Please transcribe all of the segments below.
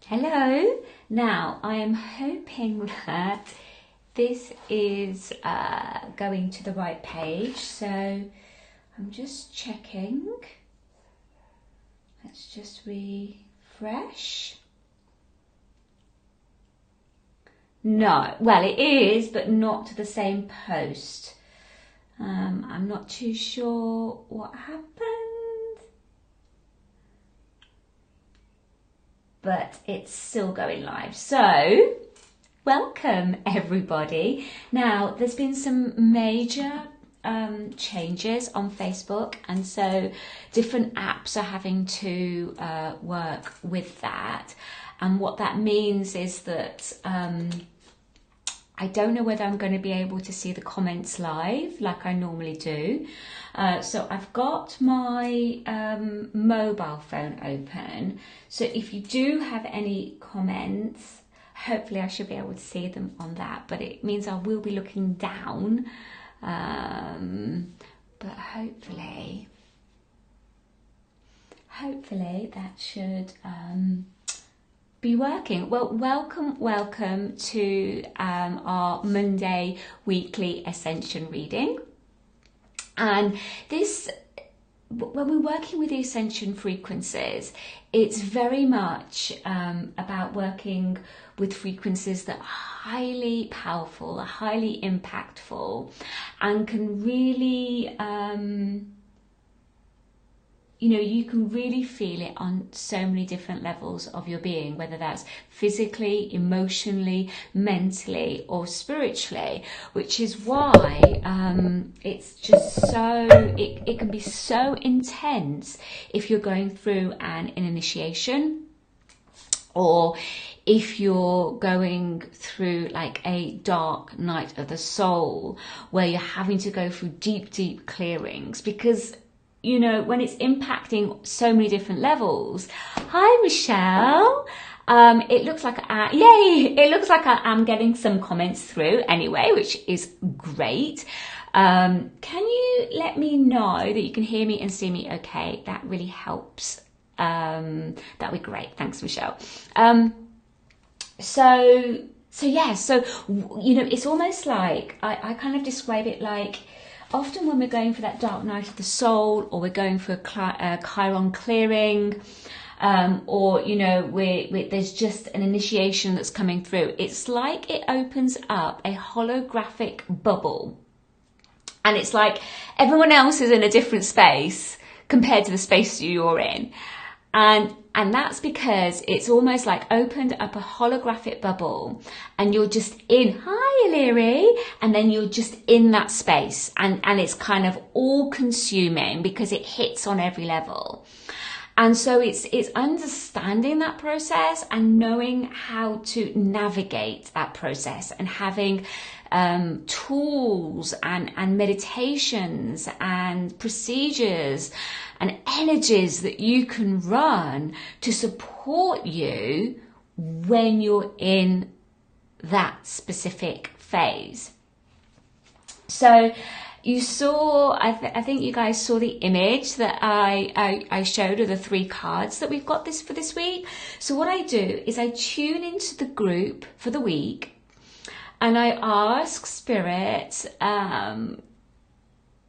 Hello. Now, I am hoping that this is going to the right page. So I'm just checking. Let's just refresh. No, well, it is, but not to the same post. I'm not too sure what happened. But it's still going live. So, welcome everybody. Now, there's been some major changes on Facebook, and so different apps are having to work with that. And what that means is that I don't know whether I'm going to be able to see the comments live like I normally do. So I've got my mobile phone open. So if you do have any comments, hopefully I should be able to see them on that. But it means I will be looking down. But hopefully that should be working. Well, welcome to our Monday weekly Ascension reading. And this, when we're working with the Ascension frequencies, it's very much about working with frequencies that are highly powerful, are highly impactful, and can really you can really feel it on so many different levels of your being, whether that's physically, emotionally, mentally, or spiritually, which is why it's just so, it can be so intense if you're going through an initiation, or if you're going through like a dark night of the soul, where you're having to go through deep clearings, because when it's impacting so many different levels. Hi, Michelle. It looks like it looks like I'm getting some comments through anyway, which is great. Can you let me know that you can hear me and see me okay? That really helps. That'd be great. Thanks, Michelle. So it's almost like I kind of describe it like, often when we're going for that dark night of the soul, or we're going for a Chiron clearing, or there's just an initiation that's coming through, it's like it opens up a holographic bubble, and it's like everyone else is in a different space compared to the space you're in, and that's because it's almost like opened up a holographic bubble, and you're just in, hi Illyri, and then you're just in that space, and it's kind of all consuming because it hits on every level. And so it's understanding that process and knowing how to navigate that process, and having tools and meditations and procedures and energies that you can run to support you when you're in that specific phase. So you saw, I think you guys saw the image that I showed of the 3 cards that we've got for this week. So what I do is I tune into the group for the week, and I ask Spirit,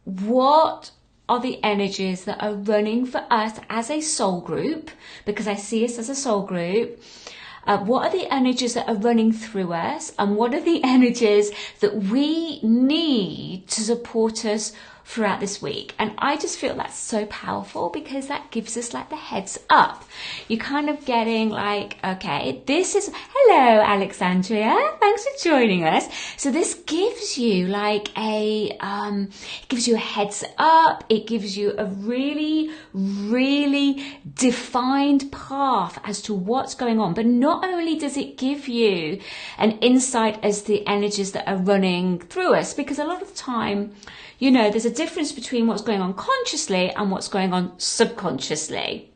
what are the energies that are running for us as a soul group, because I see us as a soul group. What are the energies that are running through us, and what are the energies that we need to support us throughout this week? And I just feel that's so powerful, because that gives us like the heads up. You're kind of getting like, okay, this is, hello Alexandria, thanks for joining us. So this gives you like it gives you a heads up. It gives you a really defined path as to what's going on. But not only does it give you an insight as the energies that are running through us, because a lot of the time, there's a difference between what's going on consciously and what's going on subconsciously.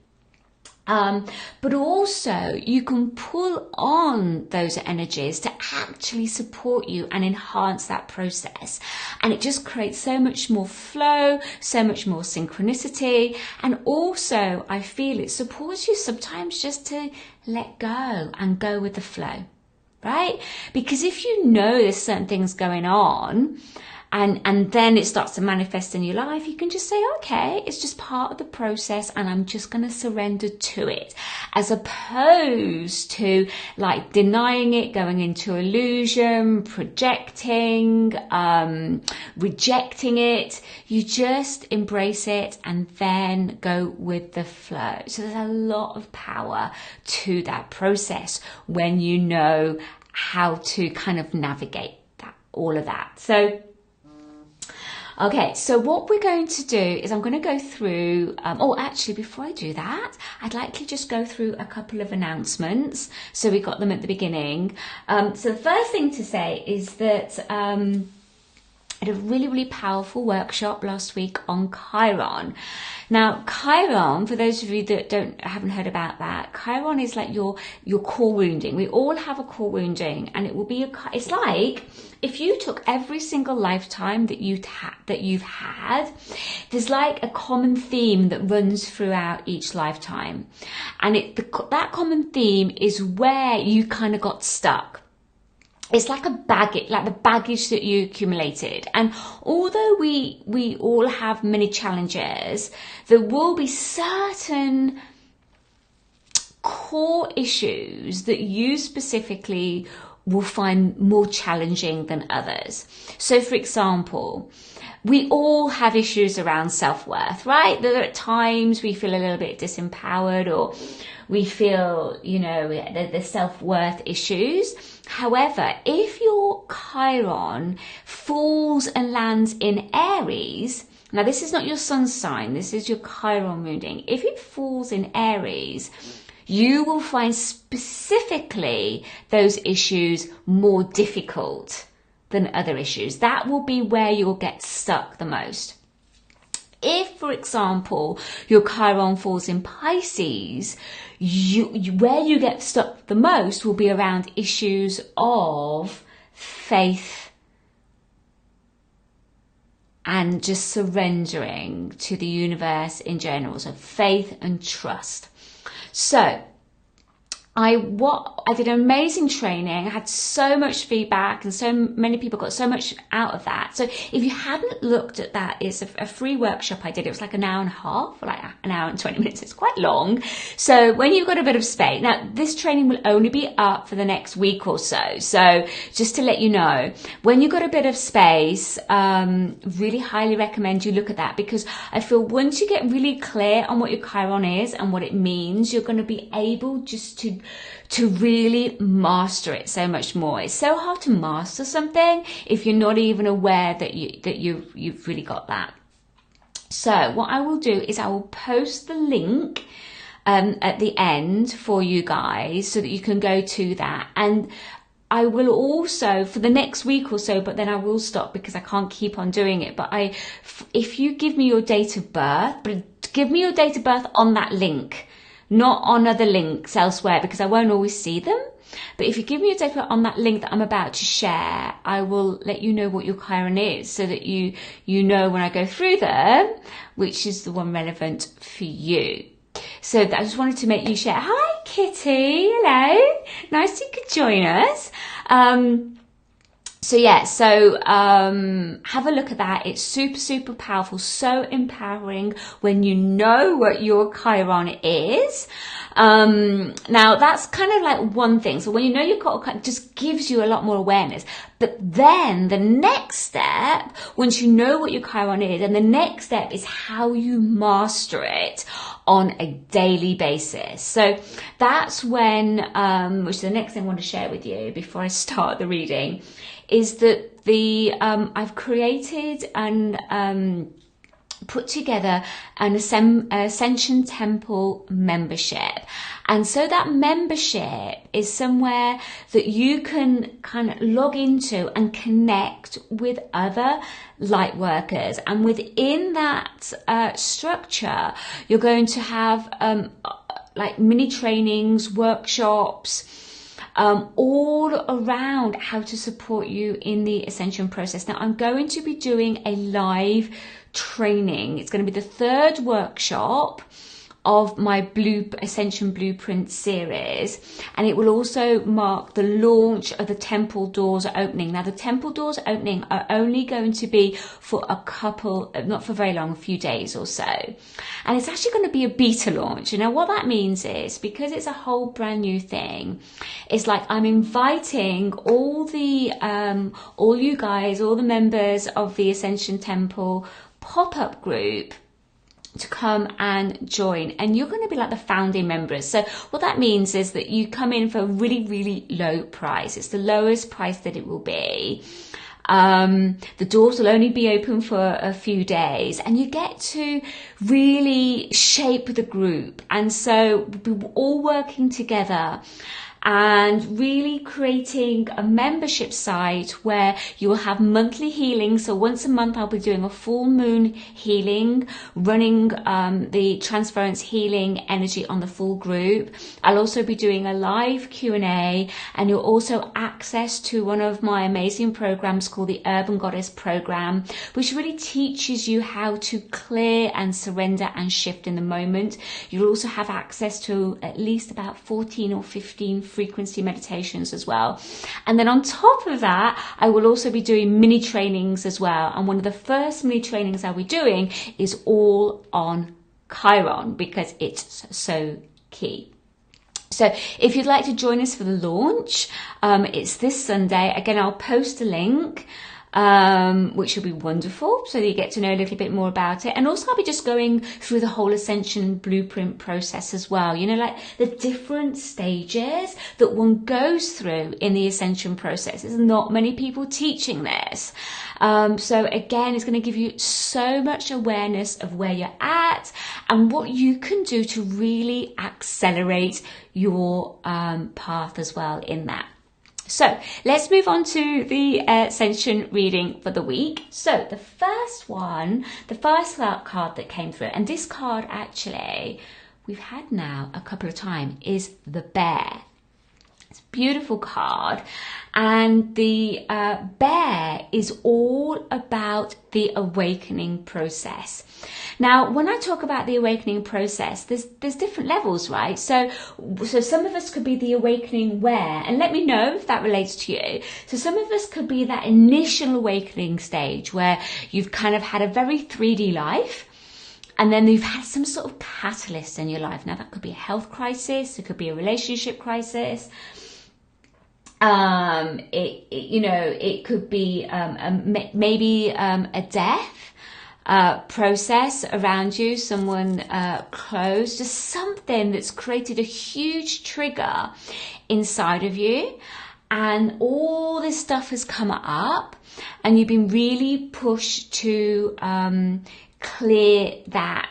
But also you can pull on those energies to actually support you and enhance that process. And it just creates so much more flow, so much more synchronicity. And also I feel it supports you sometimes just to let go and go with the flow, right? Because if you know there's certain things going on, and then it starts to manifest in your life, you can just say, okay, it's just part of the process and I'm just going to surrender to it, as opposed to like denying it, going into illusion, projecting, rejecting it. You just embrace it and then go with the flow. So there's a lot of power to that process when you know how to kind of navigate that, all of that. So okay, so what we're going to do is I'm going to go through, actually before I do that, I'd like to just go through a couple of announcements. So we got them at the beginning. So the first thing to say is that I had a really, really powerful workshop last week on Chiron. Now, Chiron, for those of you that haven't heard about that, Chiron is like your core wounding. We all have a core wounding, and it will be it's like if you took every single lifetime that you've had, there's like a common theme that runs throughout each lifetime, and that common theme is where you kind of got stuck. It's like the baggage that you accumulated. And although we all have many challenges, there will be certain core issues that you specifically will find more challenging than others. So for example, we all have issues around self-worth, right? There are times we feel a little bit disempowered, or we feel, the self-worth issues. However, if your Chiron falls and lands in Aries, now this is not your sun sign, this is your Chiron wounding. If it falls in Aries, you will find specifically those issues more difficult than other issues. That will be where you'll get stuck the most. If, for example, your Chiron falls in Pisces, where you get stuck the most will be around issues of faith and just surrendering to the universe in general. So faith and trust. So I did an amazing training. I had so much feedback and so many people got so much out of that. So if you hadn't looked at that, it's a free workshop I did. It was like an hour and a half, like an hour and 20 minutes. It's quite long. So when you've got a bit of space, now this training will only be up for the next week or so. So just to let you know, when you've got a bit of space, really highly recommend you look at that, because I feel once you get really clear on what your Chiron is and what it means, you're going to be able just to really master it so much more. It's so hard to master something if you're not even aware that you've really got that. So what I will do is I will post the link at the end for you guys so that you can go to that. And I will also, for the next week or so, but then I will stop because I can't keep on doing it. But if you give me your date of birth, but give me your date of birth on that link, not on other links elsewhere, because I won't always see them. But if you give me a date on that link that I'm about to share, I will let you know what your Chiron is, so that you know when I go through them, which is the one relevant for you. So I just wanted to make you share. Hi, Kitty. Hello. Nice you could join us. So have a look at that. It's super, super powerful, so empowering when you know what your Chiron is. Now that's kind of like one thing. So when you know your Chiron, it just gives you a lot more awareness. But then the next step, once you know what your Chiron is, and the next step is how you master it on a daily basis. So that's when, which is the next thing I want to share with you before I start the reading, is that I've created and put together an Ascension Temple membership. And so that membership is somewhere that you can kind of log into and connect with other light workers. And within that structure, you're going to have like mini trainings, workshops, all around how to support you in the ascension process. Now, I'm going to be doing a live training. It's going to be the third workshop of my Ascension Blueprint series, and it will also mark the launch of the temple doors opening. Now, the temple doors opening are only going to be for a couple, not for very long, a few days or so, and it's actually going to be a beta launch. You know what that means is, because it's a whole brand new thing, it's like I'm inviting all you guys, all the members of the Ascension Temple pop-up group to come and join, and you're going to be like the founding members. So what that means is that you come in for a really, really low price. It's the lowest price that it will be. The doors will only be open for a few days, and you get to really shape the group. And so we're all working together and really creating a membership site where you will have monthly healing. So once a month, I'll be doing a full moon healing, running the transference healing energy on the full group. I'll also be doing a live Q&A, and you'll also access to one of my amazing programs called the Urban Goddess Program, which really teaches you how to clear and surrender and shift in the moment. You'll also have access to at least about 14 or 15 frequency meditations as well. And then on top of that, I will also be doing mini trainings as well. And one of the first mini trainings I'll be doing is all on Chiron, because it's so key. So if you'd like to join us for the launch, it's this Sunday. Again, I'll post a link, which will be wonderful, so that you get to know a little bit more about it. And also I'll be just going through the whole Ascension Blueprint process as well, you know, like the different stages that one goes through in the Ascension process. There's not many people teaching this. So again, it's going to give you so much awareness of where you're at and what you can do to really accelerate your path as well in that. So let's move on to the Ascension reading for the week. So the first card that came through, and this card actually we've had now a couple of times, is the bear. It's a beautiful card, and the bear is all about the awakening process. Now, when I talk about the awakening process, there's different levels, right? So some of us could be the awakening where, and let me know if that relates to you. So some of us could be that initial awakening stage where you've kind of had a very 3D life, and then you've had some sort of catalyst in your life. Now, that could be a health crisis, it could be a relationship crisis. It could be maybe a death process around you, someone close, just something that's created a huge trigger inside of you, and all this stuff has come up, and you've been really pushed to clear that.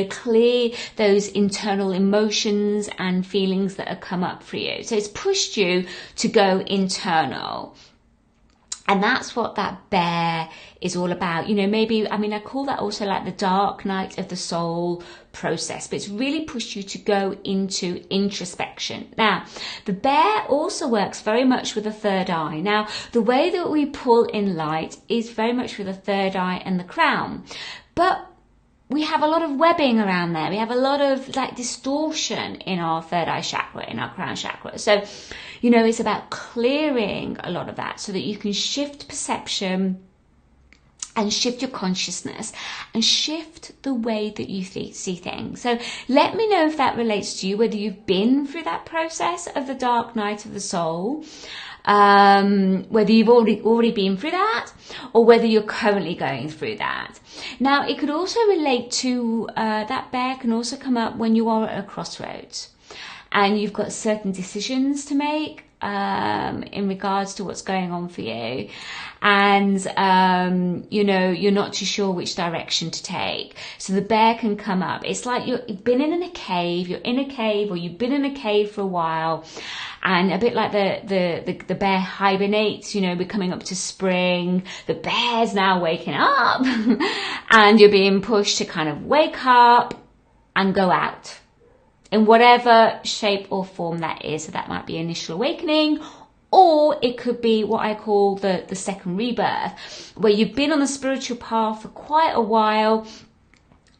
Clear those internal emotions and feelings that have come up for you. So it's pushed you to go internal. And that's what that bear is all about. You know, maybe, I call that also like the dark night of the soul process, but it's really pushed you to go into introspection. Now, the bear also works very much with the third eye. Now, the way that we pull in light is very much with the third eye and the crown. But we have a lot of webbing around there. We have a lot of like distortion in our third eye chakra, in our crown chakra. So, you know, it's about clearing a lot of that so that you can shift perception and shift your consciousness and shift the way that you see things. So let me know if that relates to you, whether you've been through that process of the dark night of the soul, whether you've already been through that, or whether you're currently going through that. Now, it could also relate to that bear can also come up when you are at a crossroads and you've got certain decisions to make in regards to what's going on for you, and you're not too sure which direction to take. So the bear can come up. It's like you've been in a cave, you're in a cave, or you've been in a cave for a while, and a bit like the bear hibernates, you know, we're coming up to spring, the bear's now waking up and you're being pushed to kind of wake up and go out in whatever shape or form that is. So that might be initial awakening, or it could be what I call the second rebirth, where you've been on the spiritual path for quite a while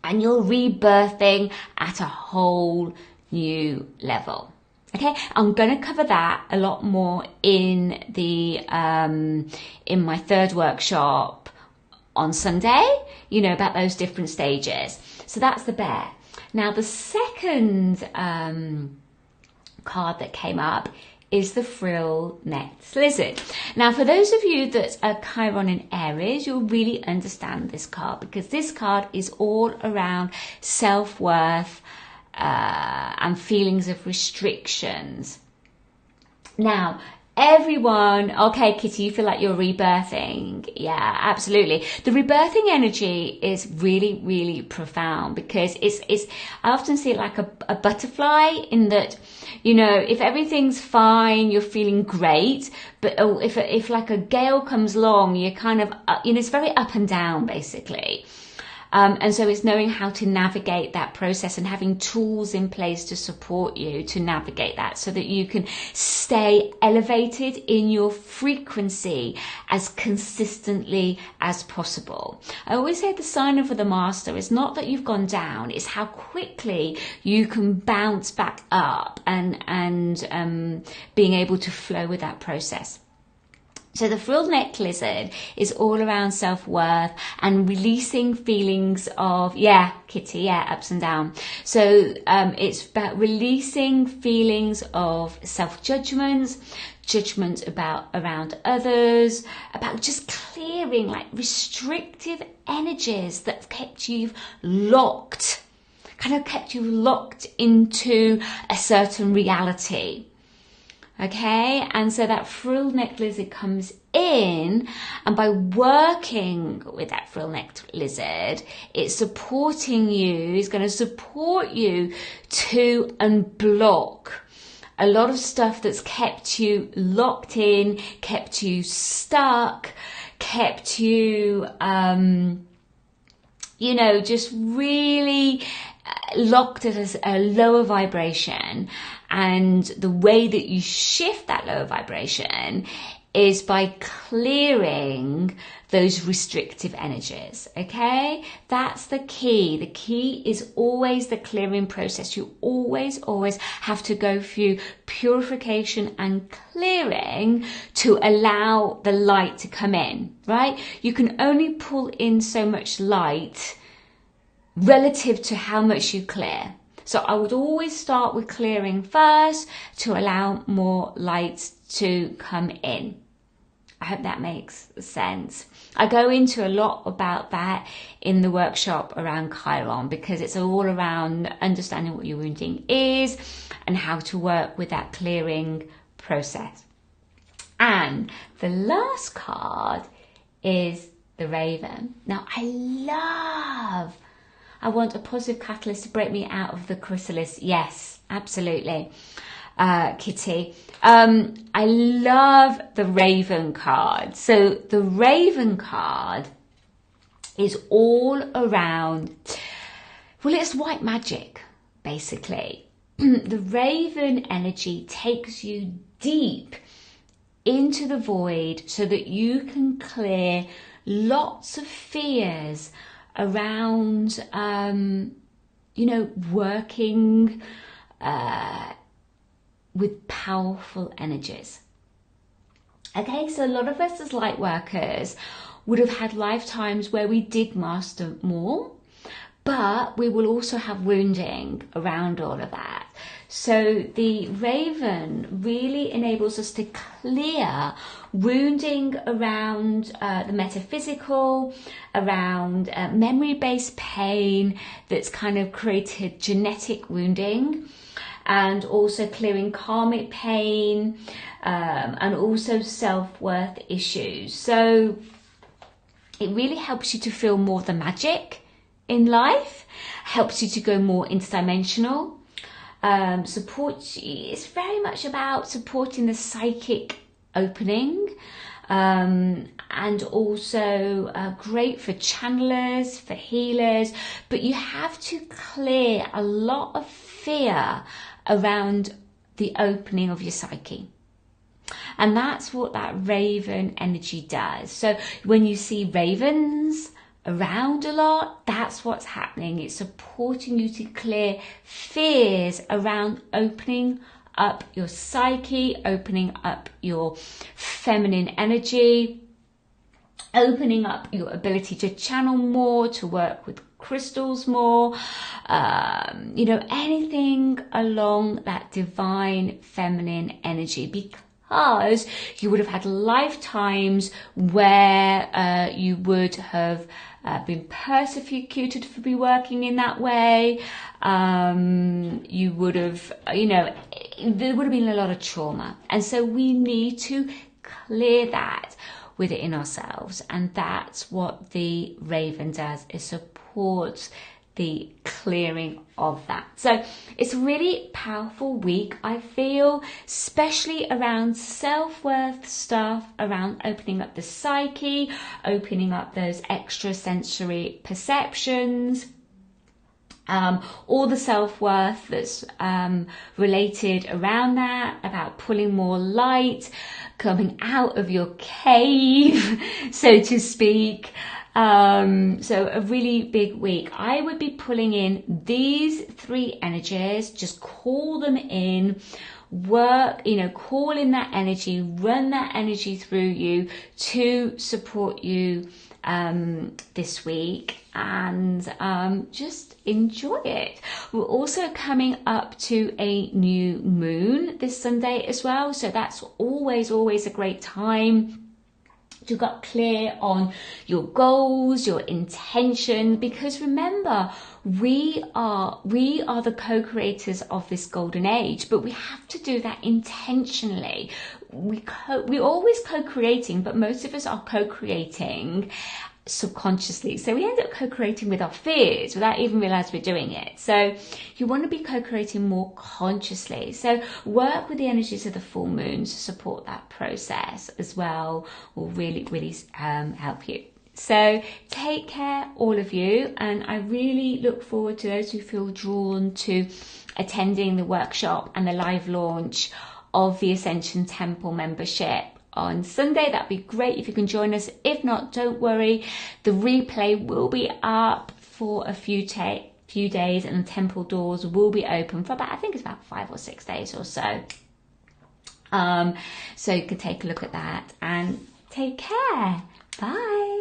and you're rebirthing at a whole new level. Okay, I'm going to cover that a lot more in the in my third workshop on Sunday, you know, about those different stages. So that's the bear. Now the second card that came up is the frill-necked lizard. Now for those of you that are Chiron in Aries, you'll really understand this card, because this card is all around self-worth and feelings of restrictions. Now everyone, okay Kitty, you feel like you're rebirthing. Yeah, absolutely. The rebirthing energy is really, really profound, because it's I often see it like a butterfly, in that, you know, if everything's fine, you're feeling great, but if like a gale comes along, you're kind of, you know, it's very up and down basically. And so it's knowing how to navigate that process and having tools in place to support you to navigate that, so that you can stay elevated in your frequency as consistently as possible. I always say the sign of the master is not that you've gone down, it's how quickly you can bounce back up and being able to flow with that process. So the frill-necked lizard is all around self-worth and releasing feelings of, yeah, Kitty, yeah, ups and down. So it's about releasing feelings of self-judgments, judgment around others, about just clearing like restrictive energies that have kept you locked, into a certain reality. Okay, and so that frill-necked lizard comes in, and by working with that frill-necked lizard, it's supporting you, it's going to support you to unblock a lot of stuff that's kept you locked in, kept you stuck, kept you, you know, just really locked at a lower vibration. And the way that you shift that lower vibration is by clearing those restrictive energies. Okay, that's the key. The key is always the clearing process. You always have to go through purification and clearing to allow the light to come in, right? You can only pull in so much light relative to how much you clear. So I would always start with clearing first to allow more light to come in. I hope that makes sense. I go into a lot about that in the workshop around Chiron, because it's all around understanding what your wounding is and how to work with that clearing process. And the last card is the Raven. Now I want a positive catalyst to break me out of the chrysalis. Yes, absolutely, Kitty. I love the Raven card. So the Raven card is all around, well, it's white magic, basically. The Raven energy takes you deep into the void so that you can clear lots of fears around, you know, working with powerful energies. Okay, so a lot of us as light workers would have had lifetimes where we did master more, but we will also have wounding around all of that. So the Raven really enables us to clear wounding around the metaphysical, around memory-based pain that's kind of created genetic wounding, and also clearing karmic pain, and also self-worth issues. So it really helps you to feel more the magic in life, helps you to go more interdimensional. It's very much about supporting the psychic opening, and also great for channelers, for healers, but you have to clear a lot of fear around the opening of your psyche. And that's what that raven energy does. So when you see ravens around a lot, that's what's happening. It's supporting you to clear fears around opening up your psyche, opening up your feminine energy, opening up your ability to channel more, to work with crystals more, you know, anything along that divine feminine energy, because you would have had lifetimes where you would have been persecuted for be working in that way. You would have, you know, there would have been a lot of trauma. And so we need to clear that within ourselves. And that's what the raven does, it supports the clearing of that. So it's a really powerful week, I feel, especially around self-worth stuff, around opening up the psyche, opening up those extrasensory perceptions, all the self-worth that's related around that, about pulling more light, coming out of your cave, so to speak. So a really big week. I would be pulling in these 3 energies, just call them in, work, you know, call in that energy, run that energy through you to support you this week, and just enjoy it. We're also coming up to a new moon this Sunday as well, so that's always a great time to get clear on your goals, your intention, because remember, we are the co-creators of this golden age, but we have to do that intentionally. We're always co-creating, but most of us are co-creating subconsciously. So we end up co-creating with our fears without even realizing we're doing it. So you want to be co-creating more consciously. So work with the energies of the full moon to support that process as well, will really help you. So take care, all of you, and I really look forward to those who feel drawn to attending the workshop and the live launch of the Ascension Temple membership on Sunday. That'd be great if you can join us. If not, don't worry, the replay will be up for a few days, and the temple doors will be open for about, I think it's about 5 or 6 days or so. So you can take a look at that, and take care. Bye.